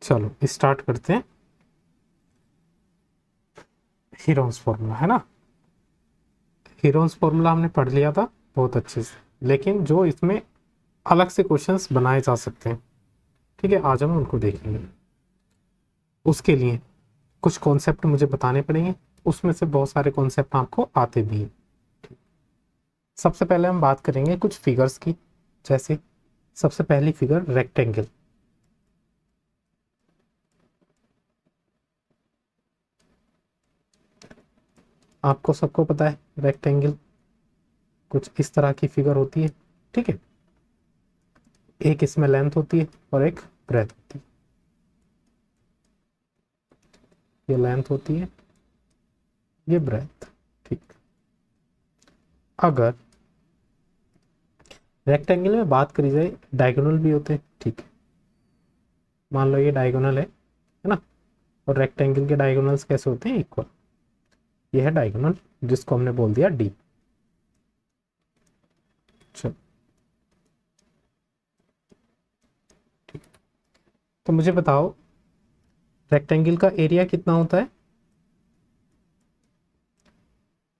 चलो स्टार्ट करते हैं। हीरोन्स फॉर्मूला है ना, हीरोन्स फॉर्मूला हमने पढ़ लिया था बहुत अच्छे से, लेकिन जो इसमें अलग से क्वेश्चंस बनाए जा सकते हैं, ठीक है, आज हम उनको देखेंगे। उसके लिए कुछ कॉन्सेप्ट मुझे बताने पड़ेंगे, उसमें से बहुत सारे कॉन्सेप्ट आपको आते भी हैं। सबसे पहले हम बात करेंगे कुछ फिगर्स की। जैसे सबसे पहली फिगर रेक्टेंगल। आपको सबको पता है रेक्टेंगल कुछ इस तरह की फिगर होती है, ठीक है। एक इसमें लेंथ होती है और एक ब्रेथ होती है। ये लेंथ होती है, ये ब्रेथ, ठीक। अगर रेक्टेंगल में बात करी जाए, डायगोनल भी होते हैं, ठीक है। मान लो ये डायगोनल है ना, और रेक्टेंगल के डायगोनल्स कैसे होते हैं, इक्वल। ये है डायगोनल जिसको हमने बोल दिया डी। चलो ठीक, तो मुझे बताओ रेक्टेंगल का एरिया कितना होता है।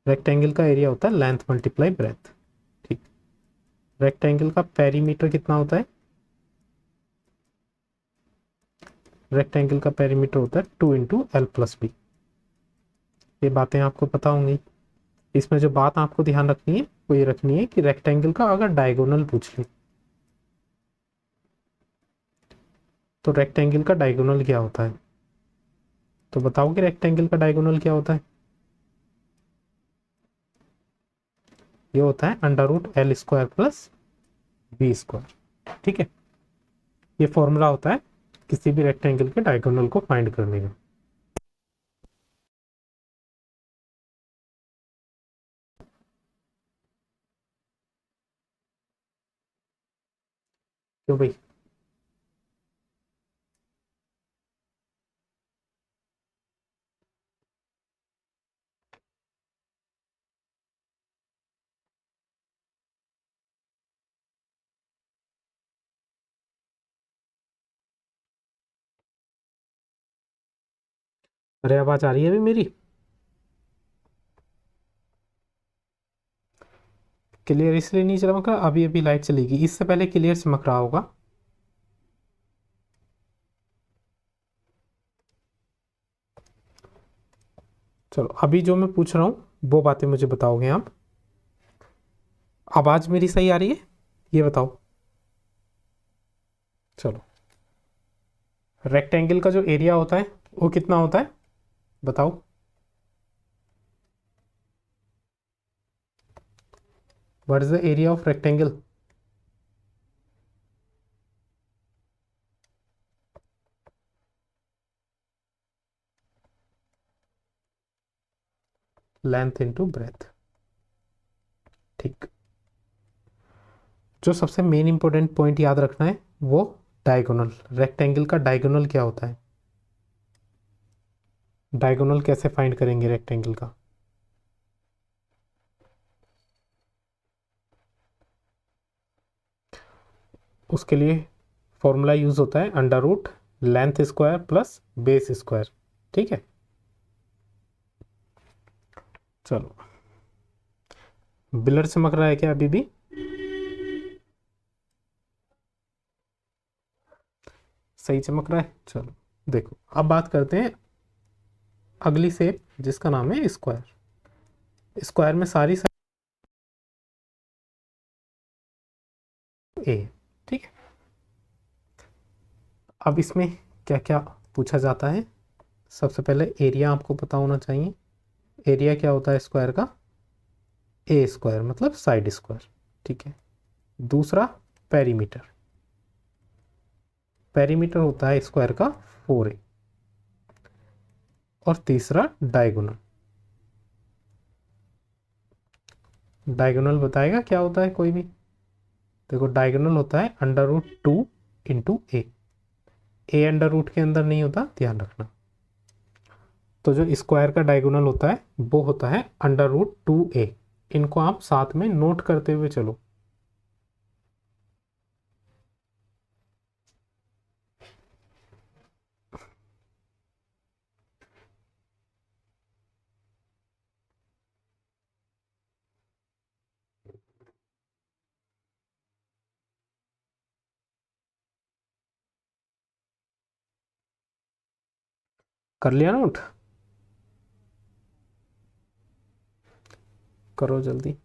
रेक्टेंगल का एरिया होता है लेंथ मल्टीप्लाई ब्रेथ, ठीक। रेक्टेंगल का पेरीमीटर कितना होता है। रेक्टेंगल का पेरीमीटर होता है 2 × L + B। ये बातें आपको पता होंगी। इसमें जो बात आपको ध्यान रखनी है वो ये रखनी है कि रेक्टेंगल का अगर डायगोनल पूछ ले तो रेक्टेंगल का डायगोनल क्या होता है। तो बताओ कि रेक्टेंगल का डायगोनल क्या होता है। ये होता है √L² + B², ठीक है। ये फॉर्मूला होता है किसी भी रेक्टेंगल के डायगोनल को फाइंड करने का। क्यों भाई। अरे आवाज आ रही है अभी मेरी। क्लियर इसलिए नहीं चमक रहा, अभी अभी लाइट चलेगी, इससे पहले क्लियर चमक रहा होगा। चलो अभी जो मैं पूछ रहा हूँ वो बातें मुझे बताओगे आप। आवाज मेरी सही आ रही है, ये बताओ। चलो रेक्टेंगल का जो एरिया होता है वो कितना होता है बताओ। What is the area of rectangle. Length into breadth, ठीक। जो सबसे मेन इंपॉर्टेंट पॉइंट याद रखना है वो डायगोनल। रेक्टेंगल का डायगोनल क्या होता है। डायगोनल कैसे फाइंड करेंगे रेक्टेंगल का। उसके लिए फॉर्मूला यूज होता है √लेंथ² + बेस², ठीक है। चलो बिलर चमक रहा है क्या अभी भी। सही चमक रहा है। चलो देखो अब बात करते हैं अगली शेप जिसका नाम है स्क्वायर। स्क्वायर में सारी ए, ठीक है। अब इसमें क्या क्या पूछा जाता है। सबसे पहले एरिया आपको पता होना चाहिए। एरिया क्या होता है स्क्वायर का, A² मतलब साइड स्क्वायर, ठीक है। दूसरा पेरीमीटर, पेरीमीटर होता है स्क्वायर का 4A। और तीसरा डायगोनल। डायगोनल बताएगा क्या होता है कोई भी। देखो डायगोनल होता है √2 × A के अंदर नहीं होता, ध्यान रखना। तो जो स्क्वायर का डायगोनल होता है वो होता है √2A। इनको आप साथ में नोट करते हुए चलो। कर लिया नोट? करो जल्दी।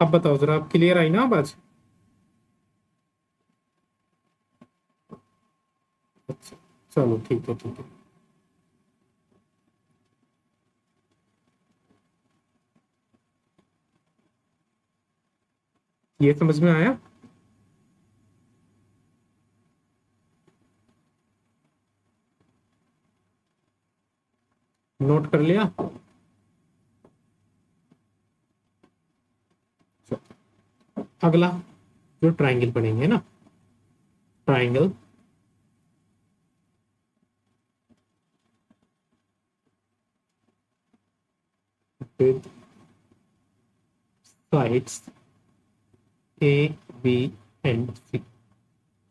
अब बताओ जरा, आप क्लियर आई ना आवाज? अच्छा, चलो ठीक है ठीक है। ये समझ में आया? नोट कर लिया? अगला जो ट्राइंगल पढ़ेंगे ना, triangle with sides A B and C.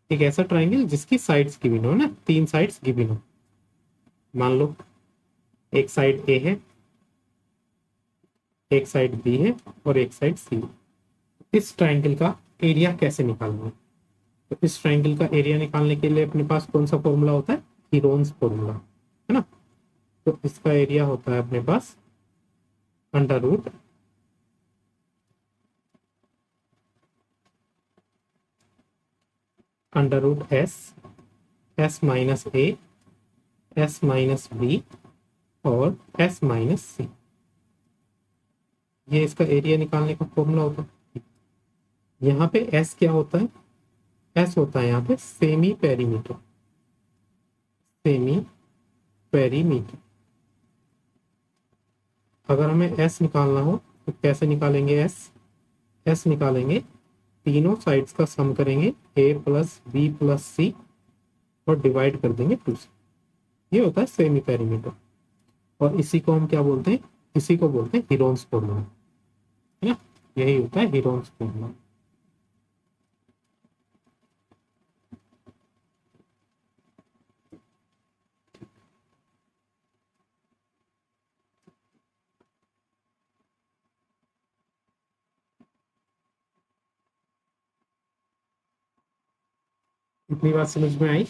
एक ऐसा ट्राइंगल जिसकी साइड्स गिवन हो ना, 3 साइड्स गिवन हो। मान लो एक साइड ए है, एक साइड बी है और एक साइड सी। इस ट्राइंगल का एरिया कैसे निकालना है? तो इस ट्राइंगल का एरिया निकालने के लिए अपने पास कौन सा फॉर्मूला होता है? हीरोन्स फॉर्मूला, है ना। तो इसका एरिया होता है अपने पास under root S, S minus A, S minus B और एस माइनस सी। ये इसका एरिया निकालने का फॉर्मूला होता है। यहाँ पे एस क्या होता है? एस होता है यहाँ पे सेमी पेरीमीटर, सेमी पेरीमीटर। अगर हमें एस निकालना हो तो कैसे निकालेंगे एस? एस निकालेंगे, तीनों साइड्स का सम करेंगे, ए प्लस बी प्लस सी, और डिवाइड कर देंगे 2 से। ये होता है सेमी पेरीमीटर। और इसी को हम क्या बोलते हैं? इसी को बोलते हैं हीरोन्स फॉर्मूला, है ना। यही होता है हीरोन्स फॉर्मूला। इतनी बात समझ में आई?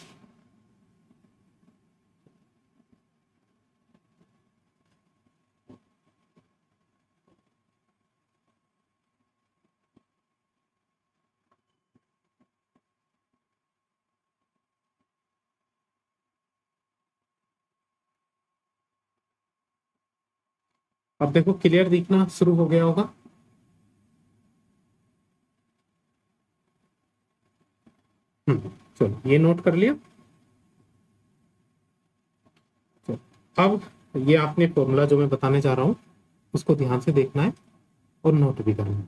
अब देखो क्लियर दिखना शुरू हो गया होगा। चलो ये नोट कर लिया। चलो, अब ये आपने फॉर्मूला जो मैं बताने जा रहा हूँ उसको ध्यान से देखना है और नोट भी करना है।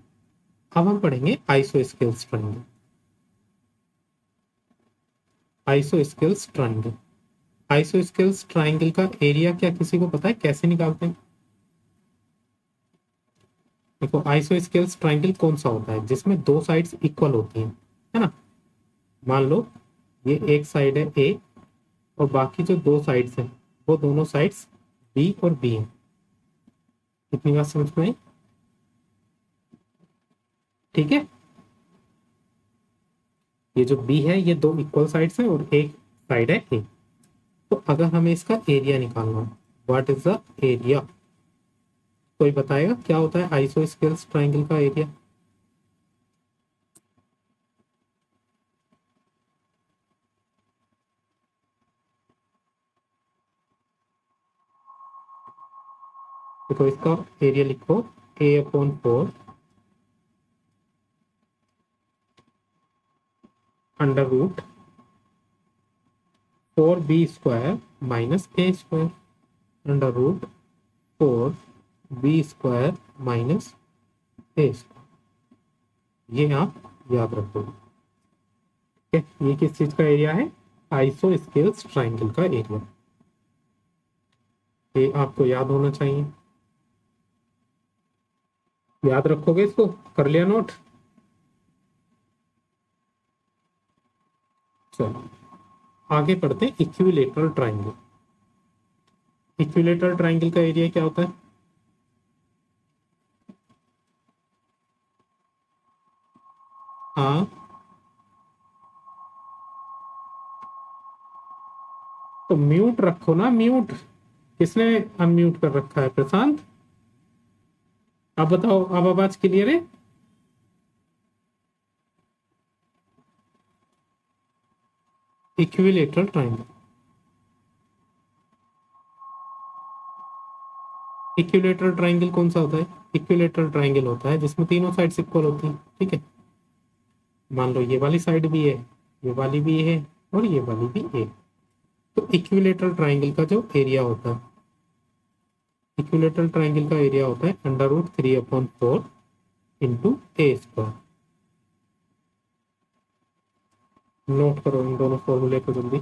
अब हम पढ़ेंगे isosceles triangle. Isosceles triangle, isosceles triangle का एरिया क्या किसी को पता है कैसे निकालते हैं? देखो आइसोस्केल्स ट्रायंगल कौन सा होता है जिसमें दो साइड्स इक्वल होती हैं, है ना। मान लो ये एक साइड है ए और बाकी जो दो साइड्स हैं वो दोनों साइड्स बी और बी हैं। इतनी बात समझ में आई? ठीक है, ये जो बी है ये दो इक्वल साइड्स हैं और एक साइड है ए। तो अगर हमें इसका एरिया निकालना है, व्हाट इज द एरिया, कोई बताएगा क्या होता है आइसोस्केल्स ट्रायंगल का एरिया? देखो इसका एरिया लिखो A/4 under root 4b² minus a² under root 4b² minus a²। ये आप याद रखोगे। ठीक है, ये किस चीज का एरिया है? आइसोस्केल्स ट्रायंगल का एरिया। ये आपको याद होना चाहिए। याद रखोगे इसको? कर लिया नोट? चलो आगे पढ़ते हैं इक्विलेटरल ट्रायंगल। इक्विलेटरल ट्रायंगल का एरिया क्या होता है? हाँ, तो म्यूट रखो ना, म्यूट। किसने अनम्यूट कर रखा है? प्रशांत। आप बताओ, अब आवाज क्लियर है? इक्विलेटरल ट्रायंगल, इक्विलेटरल ट्रायंगल कौन सा होता है? इक्विलेटरल ट्रायंगल होता है जिसमें तीनों साइड्स इक्वल होती हैं। ठीक है, मान लो ये वाली साइड भी है, ये वाली भी है और ये वाली भी है। तो इक्विलेटरल ट्रायंगल का जो एरिया होता है, इक्विलेटरल ट्रायंगल का एरिया होता है √3/4 इंटू a²। नोट करो इन दोनों फॉर्मूले को जल्दी।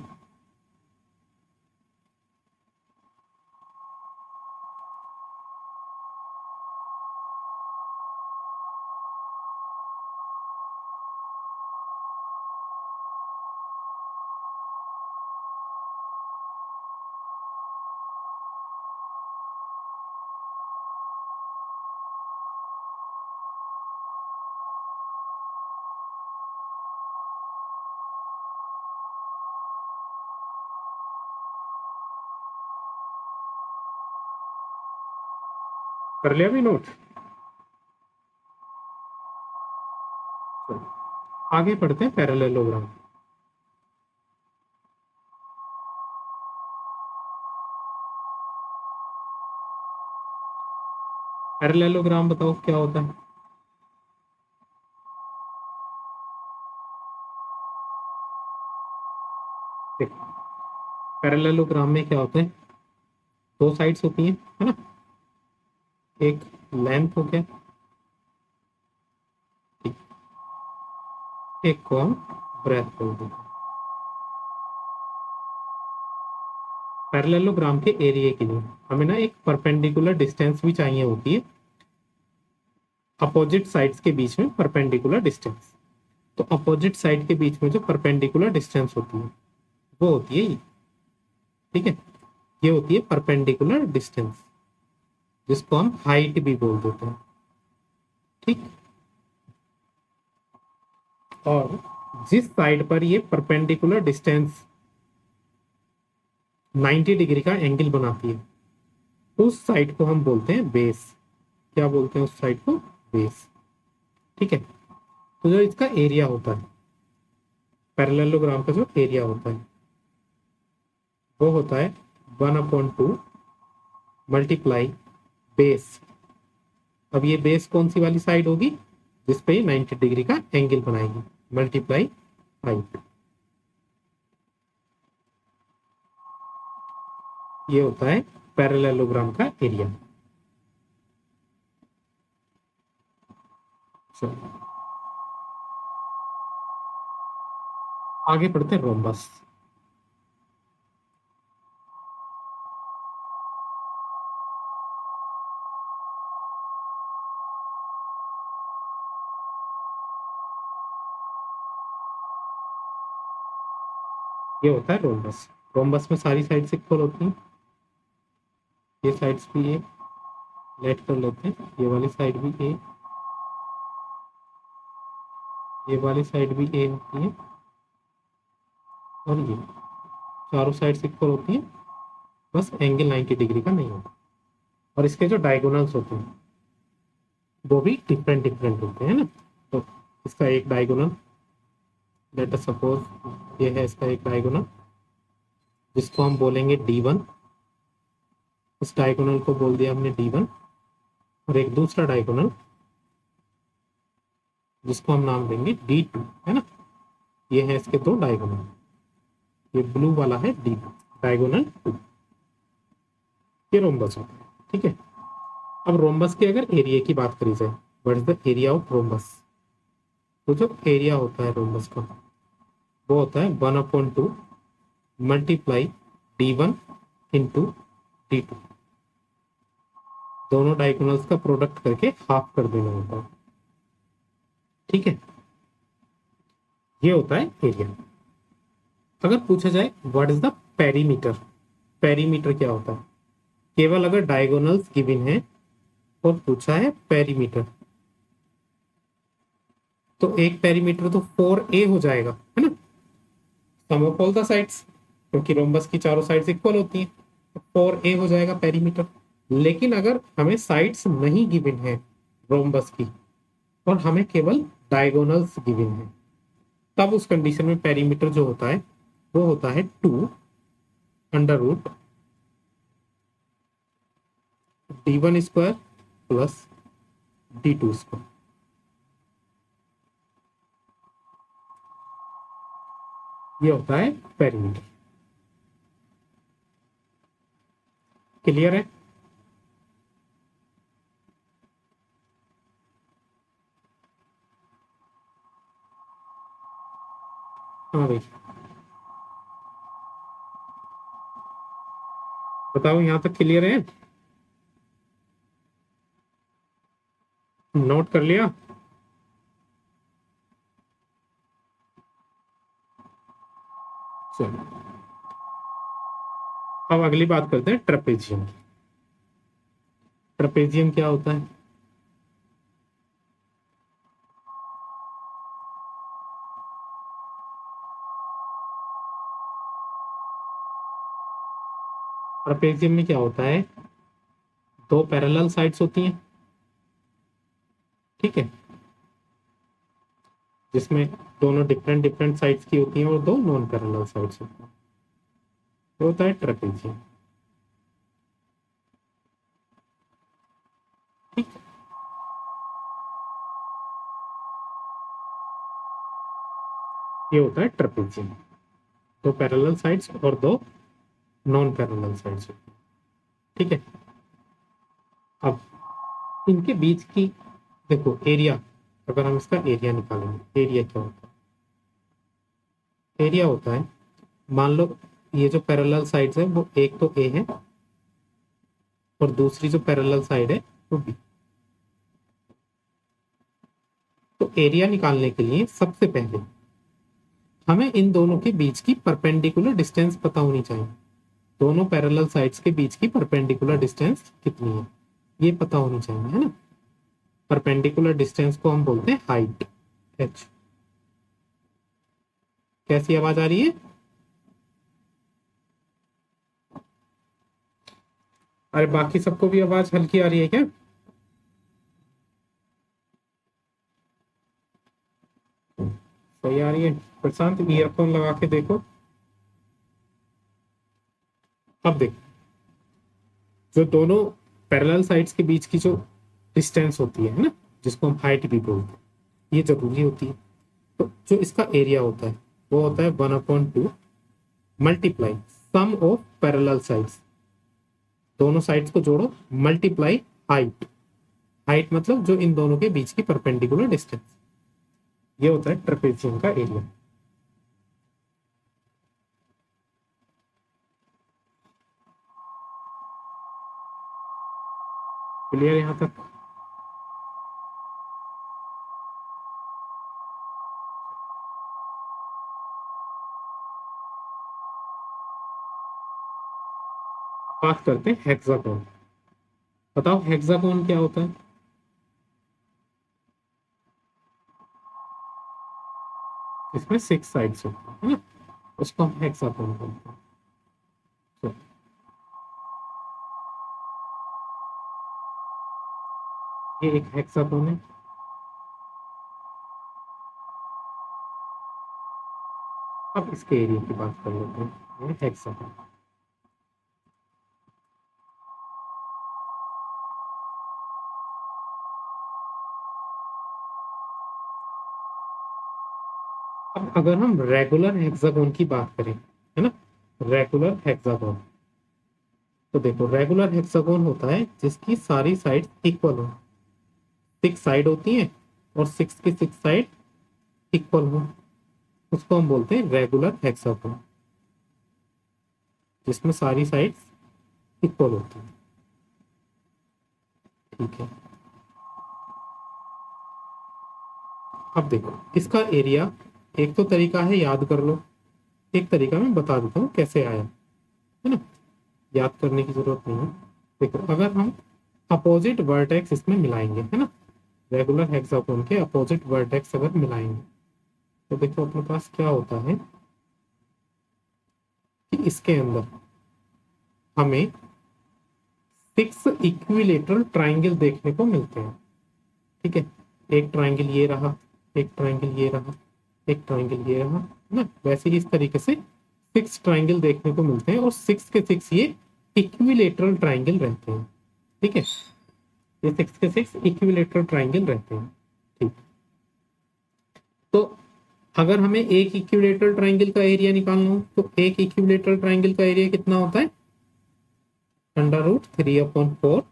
कर लिया भी नोट? चलो, आगे पढ़ते हैं पैरेललोग्राम। पैरेललोग्राम बताओ क्या होता है? देखो पैरेललोग्राम में क्या होता है, दो साइड्स होती हैं, है ना। एक लेंथ हो गया, ठीक, एक को हम ब्रेथ बोल देते हैं। पैरेललोग्राम के एरिया के लिए हमें ना एक परपेंडिकुलर डिस्टेंस भी चाहिए होती है, अपोजिट साइड्स के बीच में परपेंडिकुलर डिस्टेंस। तो अपोजिट साइड के बीच में जो परपेंडिकुलर डिस्टेंस होती है वो होती है ये। ठीक है, ये होती है परपेंडिकुलर डिस्टेंस, जिसको हम हाइट भी बोल देते हैं। ठीक, और जिस साइड पर ये परपेंडिकुलर डिस्टेंस 90 डिग्री का एंगल बनाती है उस साइड को हम बोलते हैं बेस। क्या बोलते हैं उस साइड को? बेस। ठीक है। तो जो इसका एरिया होता है, पैरेललोग्राम का जो एरिया होता है वो होता है 1/2 मल्टीप्लाई बेस। अब ये बेस कौन सी वाली साइड होगी? जिस पे 90 डिग्री का एंगल बनाएगी, मल्टीप्लाई हाइट। ये होता है पैरेललोग्राम का एरिया। चलो आगे पढ़ते हैं रोम्बस। ये होता है रोम्बस। रोम्बस में सारी साइड्स इक्वल होती हैं। ये साइड्स भी ए, लेट कर लेते हैं। ये वाली साइड भी ए, ये वाली साइड भी ए होती है, और ये चारों साइड्स इक्वल होती हैं। बस एंगल 90 डिग्री का नहीं होता। और इसके जो डायगोनल्स होते हैं वो भी डिफरेंट डिफरेंट होते हैं ना। तो इसका एक डायगोनल, लेट अस सपोज ये है इसका एक डायगोनल जिसको हम बोलेंगे D1। इस डायगोनल को बोल दिया हमने D1। और एक दूसरा डायगोनल जिसको हम नाम देंगे D2, है ना। ये है इसके दो डायगोनल। ये ब्लू वाला है D2, डायगोनल 2। ये रोम्बस होता है। ठीक है। अब रोम्बस के अगर एरिया की बात करी जाए, what is the area of rhombus? तो जो एरिया होता है रोम्बस का वो होता है 1/2 मल्टीप्लाई D1 इंटू D2। दोनों डायगोनल्स का प्रोडक्ट करके हाफ कर देना होता है। ठीक है। ये होता है एरिया। अगर पूछा जाए what is the perimeter, perimeter क्या होता है? केवल अगर डायगोनल्स गिवन है और पूछा है पेरीमीटर, तो एक पेरीमीटर तो 4a हो जाएगा, है ना। सम ऑफ ऑल द साइड्स, क्योंकि रोम्बस की चारों साइड्स इक्वल होती हैं, तो 4a हो जाएगा पेरीमीटर। लेकिन अगर हमें साइड्स नहीं गिवन है रोम्बस की और हमें केवल डायगोनल्स गिवन है, तब उस कंडीशन में पेरीमीटर जो होता है वो होता है 2 √ D1² प्लस D2²। ये होता है पेरीमीटर। क्लियर है? हाँ भाई, बताओ यहां तक क्लियर है? नोट कर लिया? चलो अब अगली बात करते हैं ट्रेपेजियम। ट्रेपेजियम क्या होता है? ट्रेपेजियम में क्या होता है? दो पैरेलल साइड्स होती हैं, ठीक है, जिसमें दोनों डिफरेंट डिफरेंट साइड्स की होती हैं और दो नॉन पैरेलल साइड्स होती हैं। तो होता है ट्रेपेजियम। ठीक। ये होता है ट्रेपेजियम। दो पैरेलल साइड्स और दो नॉन पैरेलल साइड्स होती हैं। ठीक है। अब इनके बीच की देखो एरिया, अगर हम इसका एरिया निकालेंगे, एरिया क्या होता है? एरिया होता है, मान लो ये जो पैरेलल साइड्स है वो एक तो ए है और दूसरी जो पैरेलल साइड है वो बी। तो एरिया निकालने के लिए सबसे पहले हमें इन दोनों के बीच की परपेंडिकुलर डिस्टेंस पता होनी चाहिए। दोनों पैरेलल साइड्स के बीच की परपेंडिकुलर डिस्टेंस कितनी है ये पता होनी चाहिए, है ना। परपेंडिकुलर डिस्टेंस को हम बोलते हैं हाइट, h। कैसी आवाज आ रही है? अरे बाकी सबको भी आवाज हल्की आ रही है क्या? सही आ रही है? प्रशांत ईयरफोन लगा के देखो। अब देखो, जो दोनों पैरेलल साइड्स के बीच की जो डिस्टेंस होती है ना, जिसको हम हाइट भी बोलते हैं, ये जरूरी होती है। तो जो इसका एरिया होता है वो होता है 1/2 multiply sum of parallel sides. दोनों साइड्स को जोड़ो, मल्टीप्लाई हाइट। हाइट मतलब जो इन दोनों के बीच की परपेंडिकुलर डिस्टेंस, ये होता है ट्रेपेजियम का एरिया। क्लियर यहां तक? बात करते हैं हेक्सागोन। बताओ हेक्सागोन क्या होता है? इसमें 6 साइड्स होती है ना, उसको हम हेक्सागोन बोलते हैं। तो ये एक हेक्सागोन है। अब इसके एरिया की बात कर लेते हैं। ये हेक्सागोन। अब अगर हम रेगुलर हेक्सागोन की बात करें, है ना, रेगुलर हेक्सागोन, तो देखो रेगुलर हेक्सागोन होता है जिसकी सारी साइड इक्वल हो। 6 साइड होती हैं और 6 की 6 साइड इक्वल हो, उसको हम बोलते हैं रेगुलर हेक्सागोन, जिसमें सारी साइड्स इक्वल होती हैं। ठीक है। अब देखो इसका एरिया, एक तो तरीका है याद कर लो, एक तरीका मैं बता देता हूँ कैसे आया, है ना, याद करने की जरूरत नहीं है। देखो अगर हम अपोजिट वर्टेक्स इसमें मिलाएंगे, है ना, रेगुलर हेक्सागोन के अपोजिट वर्टेक्स अगर मिलाएंगे, तो देखो अपने पास क्या होता है कि इसके अंदर हमें 6 इक्विलेटरल ट्राइंगल देखने को मिलते हैं। ठीक है, एक ट्राइंगल ये रहा, एक ट्राइंगल ये रहा, एक ट्राइंगल ये रहा, है ना, वैसे ही इस तरीके से 6 ट्राइंगल देखने को मिलते हैं और 6 के 6 ये इक्विलेटरल ट्राइंगल रहते हैं। ठीक है, ये 6 के 6 इक्विलेटरल ट्राइंगल रहते हैं। ठीक, तो अगर हमें एक इक्विलेटरल ट्राइंगल का एरिया निकालना हो तो एक इक्विलेटरल ट्राइंगल का एरिया कितना होता है? √3/4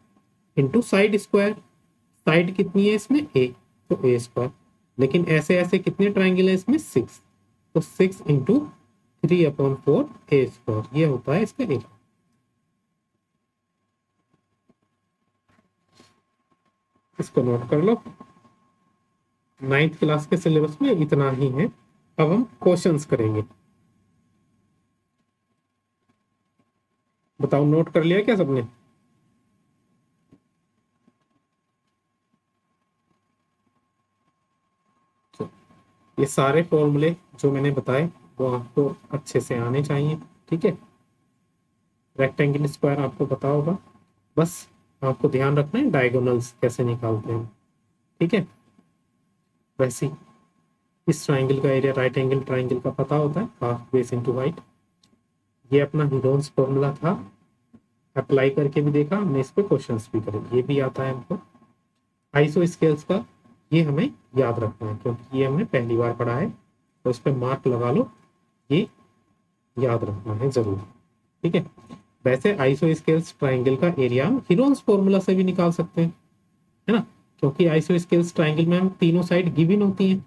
इंटू साइड स्क्वायर। साइड कितनी है इसमें? ए, तो ए स्क्वायर। लेकिन ऐसे ऐसे कितने ट्राइंगल है इसमें? 6, तो 6 इंटू 3/4 ए स्क्वायर, ये होता है इसका एरिया। इसको नोट कर लो, 9th क्लास के सिलेबस में इतना ही है। अब हम क्वेश्चंस करेंगे। बताओ नोट कर लिया क्या सबने? तो ये सारे फॉर्मूले जो मैंने बताए वो आपको अच्छे से आने चाहिए। ठीक है, रेक्टेंगल स्क्वायर आपको पता होगा, बस आपको ध्यान रखना है डायगोनल्स कैसे निकालते हैं। ठीक है, वैसे ही इस ट्राइंगल का एरिया राइट एंगल ट्राइंगल का पता होता है, हाफ बेस इनटू हाइट। ये अपना हीरोन्स फॉर्मूला था, अप्लाई करके भी देखा हमने, इस पे क्वेश्चंस भी करे, ये भी आता है हमको। आइसो स्केल्स का ये हमें याद रखना है क्योंकि ये हमने पहली बार पढ़ा है, तो इस पे मार्क लगा लो, ये याद रखना है जरूर। ठीक है, वैसे आइसो स्केल्स ट्राइंगल का एरिया हम हीरोन्स फॉर्मूला से भी निकाल सकते हैं, है ना, क्योंकि आइसो स्केल्स ट्राइंगल में हम तीनों साइड गिवन होती हैं।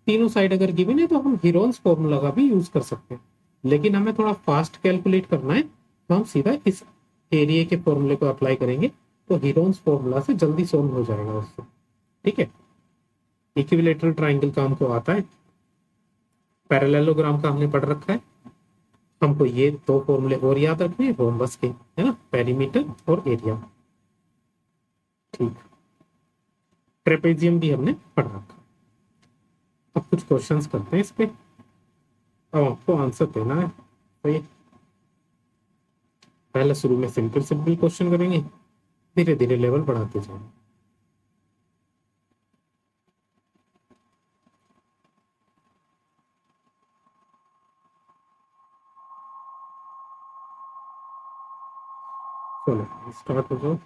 तीनों साइड अगर गिवन है तो हम हीरोन्स फॉर्मूला का भी यूज कर सकते हैं, लेकिन हमें थोड़ा फास्ट कैलकुलेट करना है तो हम सीधा इस एरिया के फॉर्मूले को अप्लाई करेंगे, तो हीरोन्स फॉर्मूला से जल्दी सोल्व हो जाएगा उससे। ठीक है, इक्विलेटरल ट्राइंगल का हमको आता है, पैरेललोग्राम का हमने पढ़ रखा है, हमको ये दो फॉर्मूले और याद रखने हैं रोम्बस के, है ना, पेरीमीटर और एरिया। ठीक, ट्रेपेजियम भी हमने पढ़ रखा। अब कुछ क्वेश्चंस करते हैं इस पे। अब आपको आंसर देना है। तो ये पहले शुरू में सिंपल सिंपल क्वेश्चन करेंगे, धीरे धीरे लेवल बढ़ाते जाएंगे। चलो स्टार्ट हो जाओ।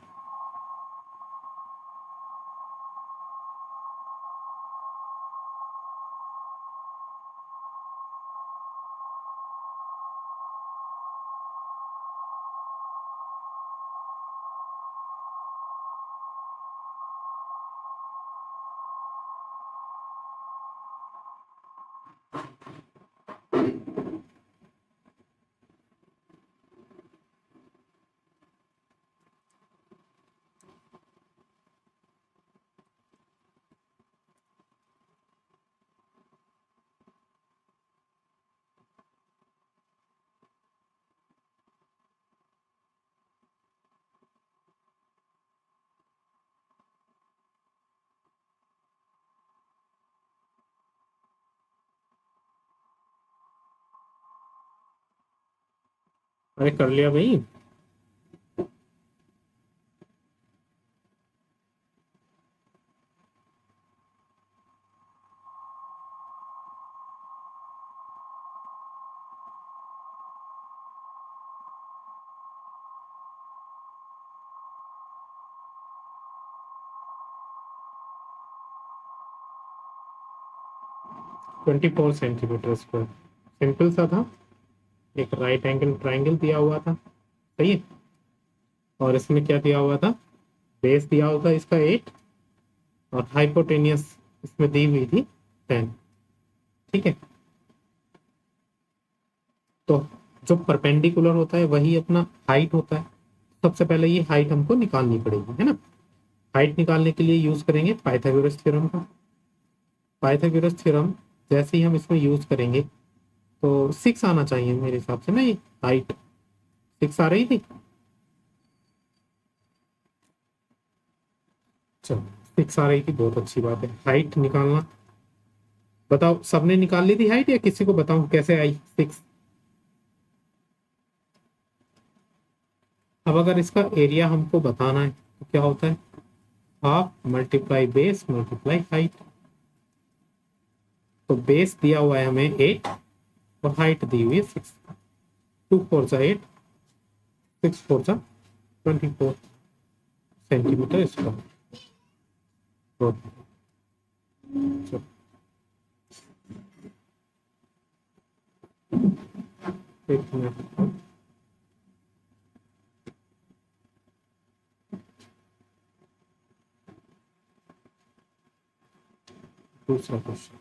अरे कर लिया भाई। Twenty four centimetre square, simple सा था। एक राइट एंगल ट्राइंगल दिया हुआ था, सही है। और इसमें क्या दिया हुआ था, बेस दिया हुआ था इसका 8, और हाइपोटेनियस इसमें दी हुई थी 10। ठीक है, तो जो परपेंडिकुलर होता है वही अपना हाइट होता है। सबसे पहले ये हाइट हमको निकालनी पड़ेगी, है ना। हाइट निकालने के लिए यूज करेंगे पाइथागोरस थ्योरम का। पाइथागोरस थ्योरम जैसे ही हम इसमें यूज करेंगे तो 6 आना चाहिए मेरे हिसाब से ना, ये हाइट 6 आ रही थी। चलो 6 आ रही थी, बहुत अच्छी बात है। हाइट निकालना, बताओ सबने निकाल ली थी हाइट या किसी को बताऊं कैसे आई 6? अब अगर इसका एरिया हमको बताना है तो क्या होता है, half multiply base multiply height. तो बेस दिया हुआ है हमें 8 और हाइट दी हुई है 6। 2 4 जा 8, 6 4 जा 24 सेंटीमीटर स्क्वायर। चलो एक मिनट, दूसरा क्वेश्चन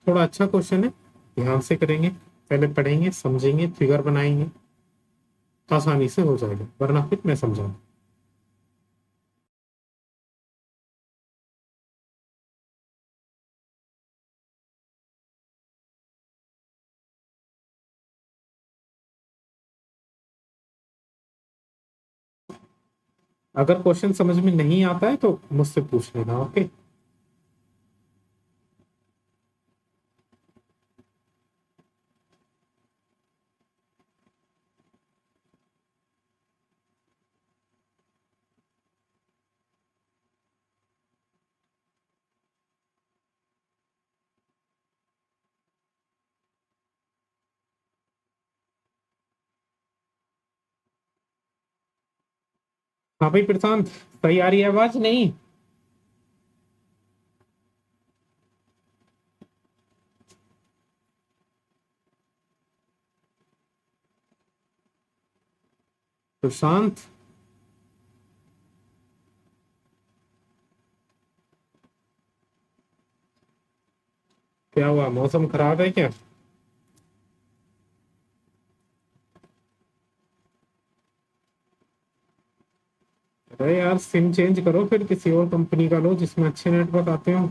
थोड़ा अच्छा क्वेश्चन है, ध्यान से करेंगे। पहले पढ़ेंगे समझेंगे फिगर बनाएंगे, आसानी से हो जाएगा, वरना फिर मैं समझाऊंगा। अगर क्वेश्चन समझ में नहीं आता है तो मुझसे पूछ लेना, ओके। हाँ भाई प्रशांत, सही आ रही है आवाज नहीं? प्रशांत, क्या हुआ, मौसम खराब है क्या? अरे यार सिम चेंज करो, फिर किसी और कंपनी का लो जिसमें अच्छे नेटवर्क आते हो।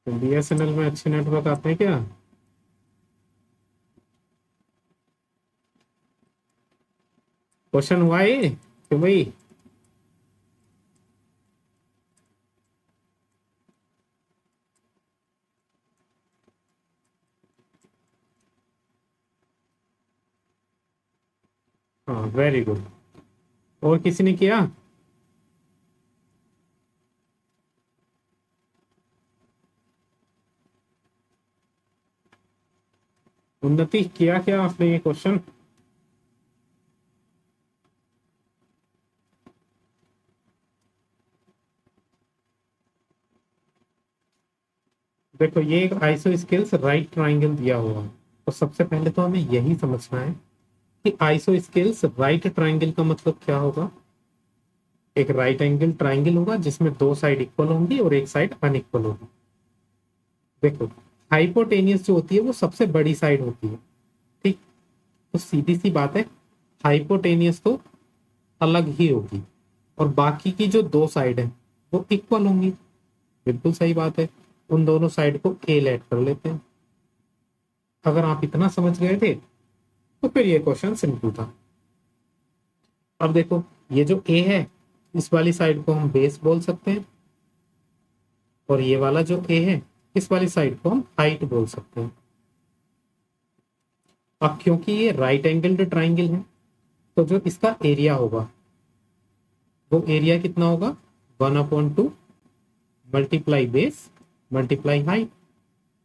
बीएसएनएल में अच्छे नेटवर्क आते हैं क्या? क्वेश्चन हुआ ये, क्यों भाई? हाँ वेरी गुड। और किसी ने किया? उन्नति किया क्या आपने ये क्वेश्चन? देखो ये एक आइसो स्केल्स राइट ट्राइंगल दिया हुआ है, तो सबसे पहले तो हमें यही समझना है कि आइसो स्केल्स राइट ट्राइंगल का मतलब क्या होगा। एक राइट एंगल ट्राइंगल होगा जिसमें दो साइड इक्वल होंगी और एक साइड अनइक्वल होगी। देखो हाइपोटेनियस जो होती है वो सबसे बड़ी साइड होती है, ठीक। तो सीधी सी बात है, हाइपोटेनियस तो अलग ही होगी और बाकी की जो दो साइड है वो इक्वल होंगी। बिल्कुल सही बात है, उन दोनों साइड को ए लेट कर लेते हैं। अगर आप इतना समझ गए थे तो फिर ये क्वेश्चन सिंपल था। अब देखो ये जो ए है इस वाली साइड को हम बेस बोल सकते हैं और ये वाला जो ए है इस वाली साइड को हम हाइट बोल सकते हैं। अब क्योंकि ये राइट एंगल्ड ट्राइंगल है तो जो इसका एरिया होगा वो एरिया कितना होगा, 1/2 मल्टीप्लाई बेस मल्टीप्लाई हाइट।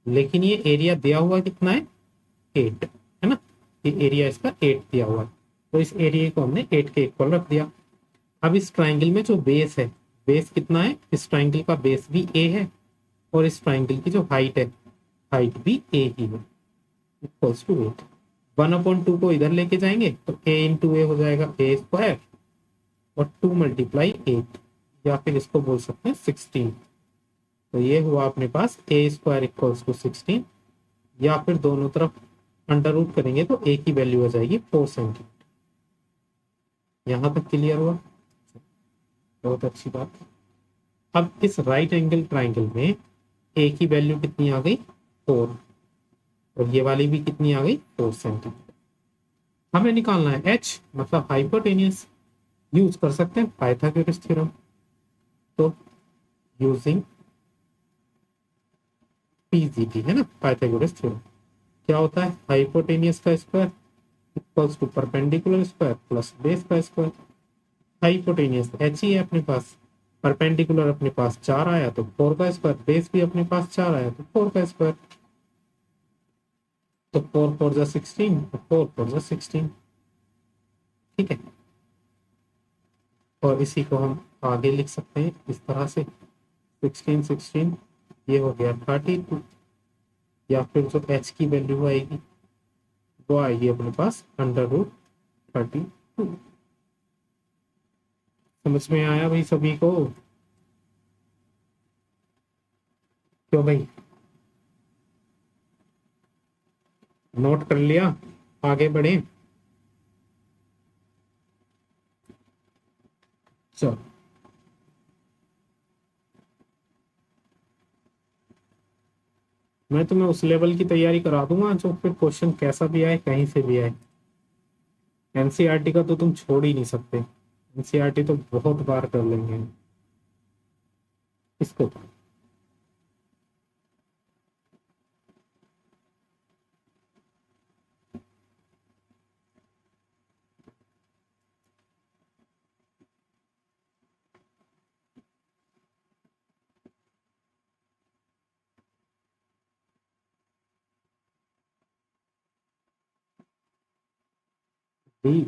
लेकिन ये एरिया दिया हुआ कितना है, 8 है ना। ये एरिया इसका 8 दिया हुआ है, तो इस एरिया को हमने 8 के इक्वल रख दिया। अब इस ट्राइंगल में जो बेस है, बेस कितना है, इस ट्राइंगल का बेस भी ए है और इस ट्राइंगल की जो हाइट है हाइट भी ए ही है, इक्वल्स टू 8। 1/2 को इधर लेके जाएंगे तो ए इंटू ए हो जाएगा ए स्क्वायर और 2 मल्टीप्लाई 8, या फिर इसको बोल सकते हैं 16। तो ये हुआ अपने पास ए स्क्वायर इक्वल्स टू 16, या फिर दोनों तरफ अंडर रूट करेंगे तो ए की वैल्यू हो जाएगी 4 सेंटीमीटर। यहां तक क्लियर हुआ? बहुत अच्छी बात। अब इस राइट एंगल ट्राइंगल में ए की वैल्यू कितनी आ गई, 4, और ये वाली भी कितनी आ गई, 4 सेंटीमीटर। हमें निकालना है एच मतलब हाइपोटेनियस। यूज कर सकते हैं पाइथागोरस थ्योरम। तो यूजिंग पीजीटी है ना, पाइथागोरस थ्योरम, क्या होता है, हाइपोटेनियस का square equals to perpendicular square plus base का स्क्वायर। हाइपोटेनियस एच ही है अपने पास, परपेंडिकुलर अपने पास 4 आया तो 4 का स्क्वायर, बेस भी अपने पास 4 आया तो 4 का स्क्वायर। तो 4 4 जा 16 और 4 4 जा 16, ठीक है। और इसी को हम आगे लिख सकते हैं इस तरह से, 16 16 ये हो गया 32, या फिर जो एच की वैल्यू आएगी वो आएगी अपने पास √32। समझ में आया भाई सभी को? क्यों भाई, नोट कर लिया? आगे बढ़े, चलो। मैं तुम्हें उस लेवल की तैयारी करा दूंगा जो फिर क्वेश्चन कैसा भी आए कहीं से भी आए। एनसीईआरटी का तो तुम छोड़ ही नहीं सकते, एनसीईआरटी तो बहुत बार कर लेंगे इसको। भी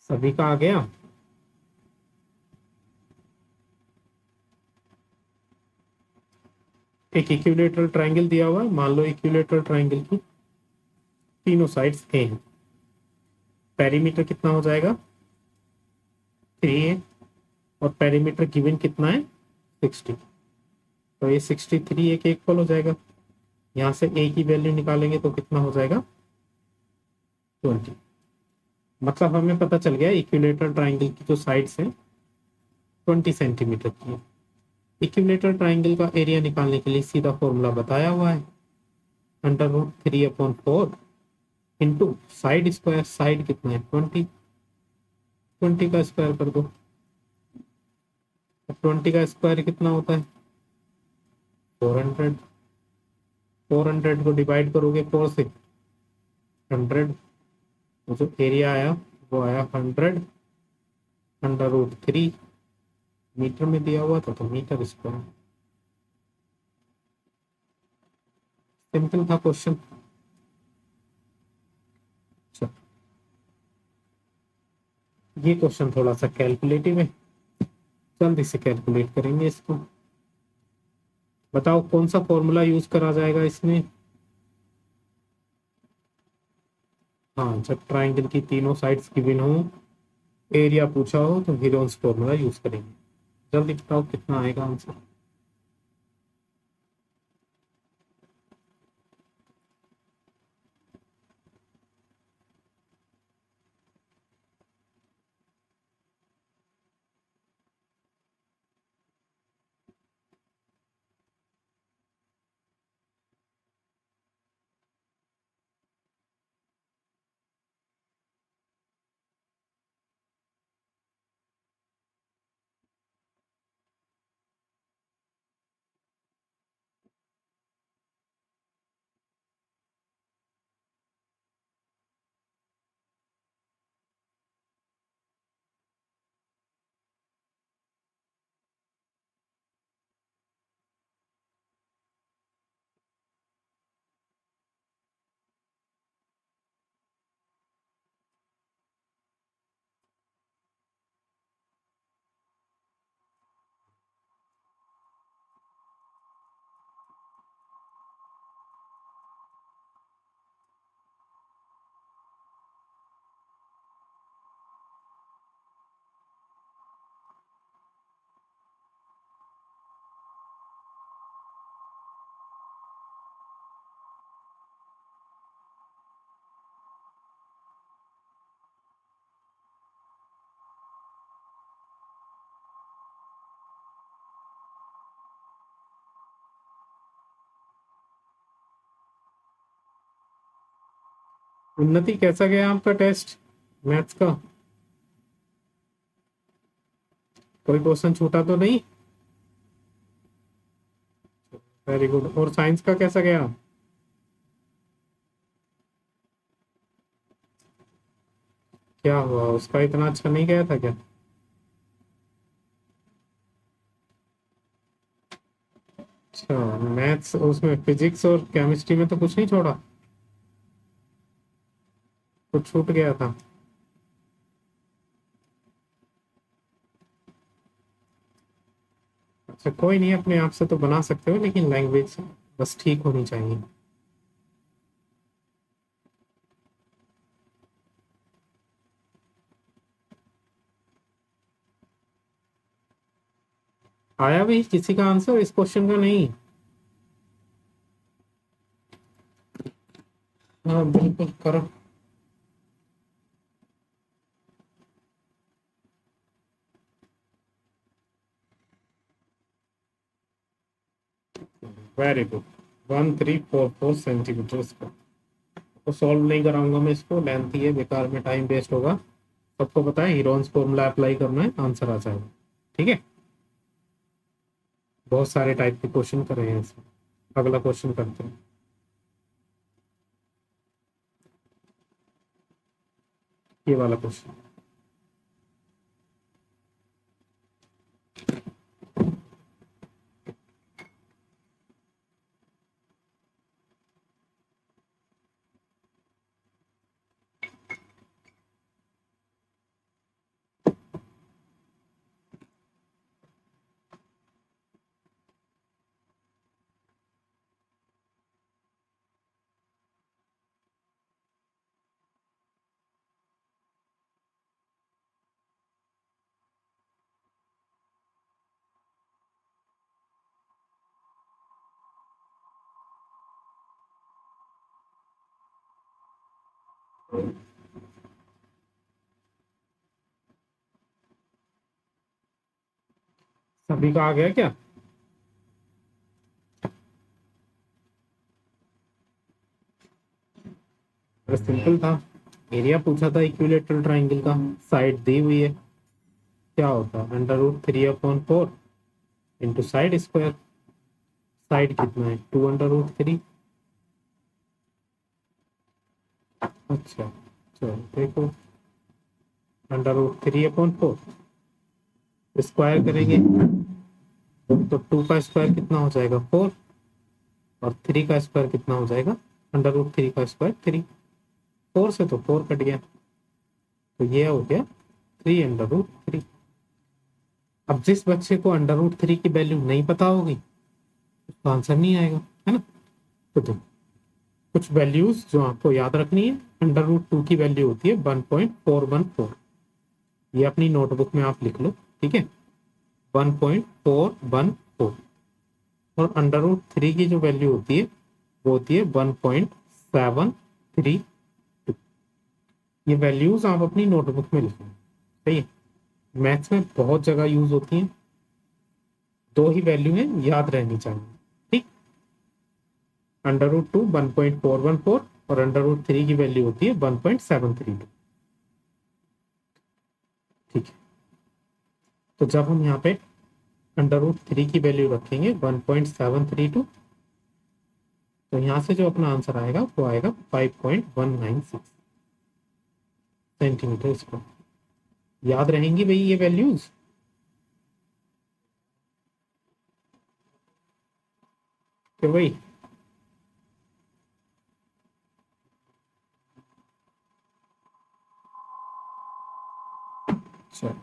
सभी का आ गया। एक इक्विलेटरल ट्रायंगल दिया हुआ है, मान लो इक्विलेटरल ट्रायंगल की तीनों साइड्स ए हैं। पेरीमीटर कितना हो जाएगा, 3 और पेरीमीटर गिवन कितना है, 60। तो ये 63 एक इक्वल हो जाएगा। यहाँ से ए की वैल्यू निकालेंगे तो कितना हो जाएगा, 20। मतलब हमें पता चल गया इक्विलेटरल ट्रायंगल की जो साइड्स हैं 20 सेंटीमीटर की है। इक्विलेटरल ट्रायंगल का एरिया निकालने के लिए सीधा फॉर्मूला बताया हुआ है, √3/4 इंटू साइड स्क्वायर, साइड कितना है 20, 20 का स्क्वायर कर दो। 20 का स्क्वायर कितना होता है 400, 400 को डिवाइड करोगे 4 से 100, तो जो एरिया आया वो आया 100 √3, मीटर में दिया हुआ था तो मीटर स्क्वायर। सिंपल था क्वेश्चन। ये क्वेश्चन थोड़ा सा कैलकुलेटिव है, जल्दी से कैलकुलेट करेंगे इसको। बताओ कौन सा फॉर्मूला यूज करा जाएगा इसमें। हाँ, जब ट्राइंगल की तीनों साइड्स गिवन हो, एरिया पूछा हो, तो हीरोन्स फॉर्मूला यूज करेंगे। जल्दी बताओ कितना आएगा आंसर। उन्नति कैसा गया आपका टेस्ट मैथ्स का? कोई क्वेश्चन छूटा तो नहीं? Very good. और साइंस का कैसा गया? क्या हुआ, उसका इतना अच्छा नहीं गया था क्या? अच्छा, मैथ्स उसमें फिजिक्स और केमिस्ट्री में तो कुछ नहीं छोड़ा, कुछ छूट गया था? अच्छा कोई नहीं, अपने आप से तो बना सकते हो, लेकिन लैंग्वेज बस ठीक होनी चाहिए। आया भी किसी का आंसर इस क्वेश्चन का? नहीं। हाँ बिल्कुल करो। Very good. 1344 सेंटीमीटर इसको तो सॉल्व नहीं कराऊंगा मैं, इसको लेंथी है, बेकार में टाइम वेस्ट होगा। सबको पता है हीरोन्स फॉर्मूला अप्लाई करना है, आंसर आ जाएगा। ठीक है, बहुत सारे टाइप के क्वेश्चन कर रहे हैं इसमें। अगला क्वेश्चन करते हैं, ये वाला क्वेश्चन। सभी का आ गया क्या? सिंपल था, एरिया पूछा था इक्विलेटरल ट्राइंगल का, साइड दी हुई है, क्या होता है √3/4 इंटू साइड स्क्वायर। साइड कितना है 2√3। अच्छा चलो देखो, √3/4 स्क्वायर करेंगे तो 2 का स्क्वायर कितना हो जाएगा 4, और 3 का स्क्वायर कितना हो जाएगा √3 का स्क्वायर 3। 4 से तो 4 कट गया, तो ये हो गया 3√3। अब जिस बच्चे को √3 की वैल्यू नहीं पता होगी उसका आंसर नहीं आएगा, है ना। तो देखो, कुछ वैल्यूज जो आपको याद रखनी है, √2 की वैल्यू होती है 1.414। ये अपनी नोटबुक में आप लिख लो, ठीक है, 1.414। और √3 की जो वैल्यू होती है वो होती है 1.732। ये वैल्यूज आप अपनी नोटबुक में लिखो, सही है। मैथ्स में बहुत जगह यूज होती हैं, दो ही वैल्यू है, याद रहनी चाहिए, ठीक। √2 1.414 और √3 की वैल्यू होती है 1.732, ठीक है। तो जब हम यहाँ पे √3 की वैल्यू रखेंगे 1.732, तो यहाँ से जो अपना आंसर आएगा वो आएगा 5.196 सेंटीमीटर स्क्वायर। याद रहेंगी भाई ये वैल्यूज। तो भाई चलो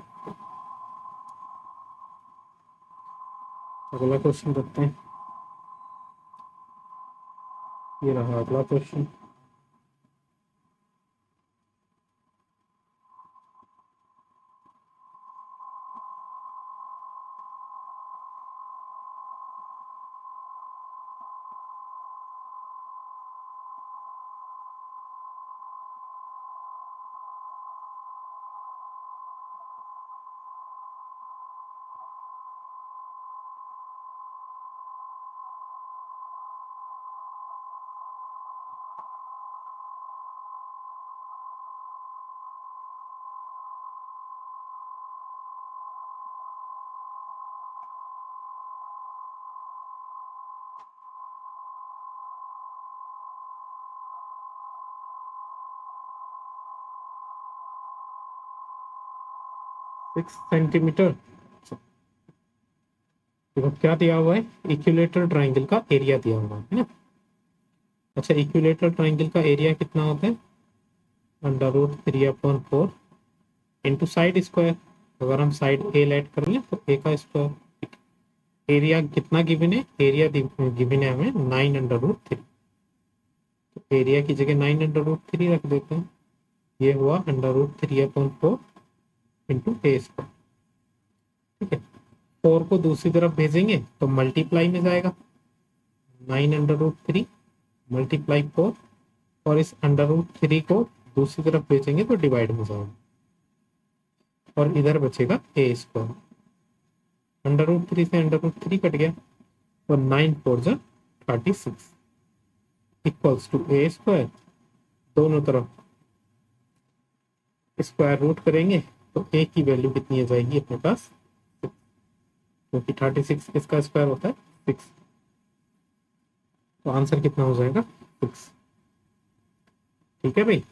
अगला क्वेश्चन देखते हैं। ये रहा अगला क्वेश्चन। Six centimetre. देखो क्या दिया हुआ है, इक्विलेटरल ट्राइंगल का एरिया दिया हुआ है ना। अच्छा, इक्विलेटरल ट्राइंगल का एरिया कितना होता है √3/4 इंटू साइड स्क्वायर। अगर हम साइड ए लेट कर लें तो ए का स्क्वायर। एरिया कितना गिवन है, एरिया गिवन है हमें 9√3, तो एरिया की जगह 9√3 रख देते हैं। ये हुआ √3/4 इंटू ए स्क्वायर, ठीक है। 4 को दूसरी तरफ भेजेंगे तो मल्टीप्लाई में जाएगा, 9√3 मल्टीप्लाई 4, और इस √3 को दूसरी तरफ भेजेंगे तो डिवाइड में जाएगा, और इधर बचेगा ए स्क्वायर। √3 से √3 कट गया, तो 9×4 = 36 इक्वल्स टू ए स्क्वायर। दोनों तरफ स्क्वायर रूट करेंगे तो ए की वैल्यू कितनी आ जाएगी अपने पास, क्योंकि 36 इसका स्क्वायर होता है 6, तो आंसर कितना हो जाएगा 6। ठीक है भाई।